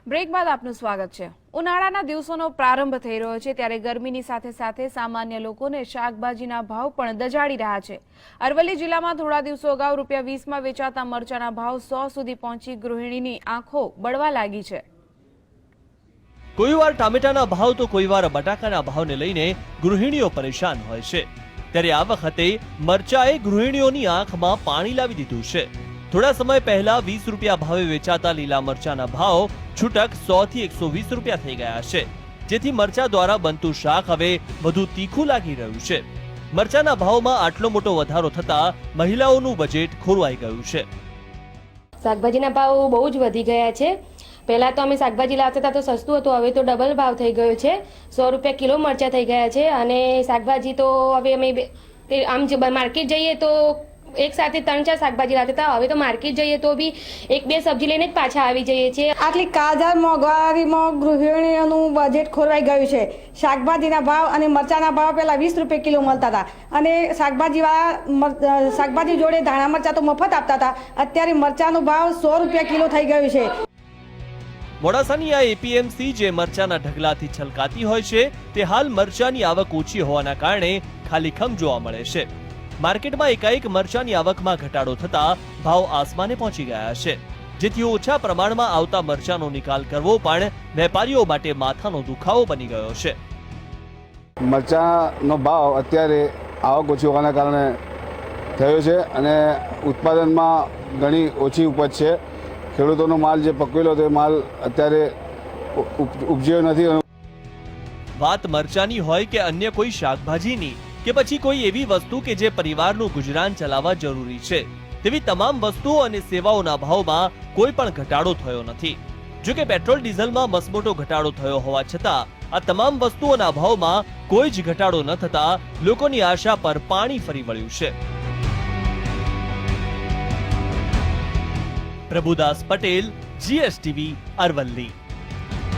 Break બાદ આપનું સ્વાગત છે। ઉનાળાના દિવસોનો પ્રારંભ થઈ રહ્યો છે ત્યારે ગરમીની સાથે સાથે સામાન્ય લોકોને શાકભાજીના ભાવ પણ દજાડી રહ્યા છે। અરવલ્લી જિલ્લામાં થોડા દિવસો અગાઉ ₹20માં વેચાતા મરચાના ભાવ 100 સુધી પહોંચી ગૃહિણીની આંખો બળવા લાગી છે। કોઈવાર ટામેટાના ભાવ તો કોઈવાર બટાકાના ભાવને લઈને ગૃહિણીઓ પરેશાન હોય છે, ત્યારે આ વખતે મરચાએ ગૃહિણીઓની આંખમાં પાણી લાવી દીધું છે। થોડા સમય પહેલા ₹20 ભાવે વેચાતા લીલા મરચાના ભાવ છૂટક 100 થી 120 રૂપિયા થઈ ગયા છે, જેથી મરચા દ્વારા બનતું શાક હવે વધુ તીખું લાગી રહ્યું છે। મરચાના ભાવમાં આટલો મોટો વધારો થતા મહિલાઓનું બજેટ ખોરવાઈ ગયું છે। શાકભાજીના ભાવ બહુ જ વધી ગયા છે। પહેલા તો અમે શાકભાજી લાવતા હતા તો સસ્તું હતું, હવે તો ડબલ ભાવ થઈ ગયો છે। ₹100 કિલો મરચા થઈ ગયા છે અને શાકભાજી તો હવે અમે આમ માર્કેટ જઈએ તો એક સાથે 3-4 શાકભાજી લાવતા હતા, હવે તો માર્કેટ જઈએ તો બી 1-2 સબ્જી લઈને જ પાછા આવી જઈએ છીએ। આટલી કાળઝાળ મોંઘવારીમાં ગૃહિણીઓનું બજેટ ખોરવાઈ ગયું છે। શાકભાજીના ભાવ અને મરચાના ભાવ પહેલા ₹20 કિલો મળતા હતા અને શાકભાજી જોડે ધાણા મરચા તો મફત આપતા હતા, અત્યારે મરચાનો ભાવ ₹100 કિલો થઈ ગયું છે। મોડાસાની આ એપીએમસી જે મરચાના ઢગલાથી છલકાતી હોય છે તે હાલ મરચાની આવક ઓછી હોવાના કારણે ખાલીખમ જોવા મળે છે। માર્કેટમાં એકાએક મરચાની આવકમાં ઘટાડો થતા ભાવ આસમાને પહોંચી ગયા છે, જેથી ઓછા પ્રમાણમાં આવતા મરચાનો નિકાલ કરવો પણ વેપારીઓ માટે માથાનો દુખાવો બની ગયો છે। મરચાનો ભાવ અત્યારે આવક ઓછી હોવાના કારણે થયો છે અને ઉત્પાદનમાં ઘણી ઓછી ઉપજ છે। ખેડૂતોનો માલ જે પકવેલો તે માલ અત્યારે ઉપજ્યો નથી। વાત મરચાની હોય કે અન્ય કોઈ શાકભાજીની કે પછી કોઈ એવી વસ્તુ કે જે પરિવારનું ગુજરાન ચલાવવા જરૂરી છે, તેવી તમામ વસ્તુઓ અને સેવાઓના ભાવમાં કોઈ પણ ઘટાડો થયો નથી। જો કે પેટ્રોલ ડીઝલમાં મસમોટો ઘટાડો થયો હોવા છતાં આ તમામ વસ્તુઓના ભાવમાં કોઈ જ ઘટાડો ન થતા લોકોની આશા પર પાણી ફરી વળ્યું છે। પ્રભુદાસ પટેલ, GSTV, અરવલ્લી।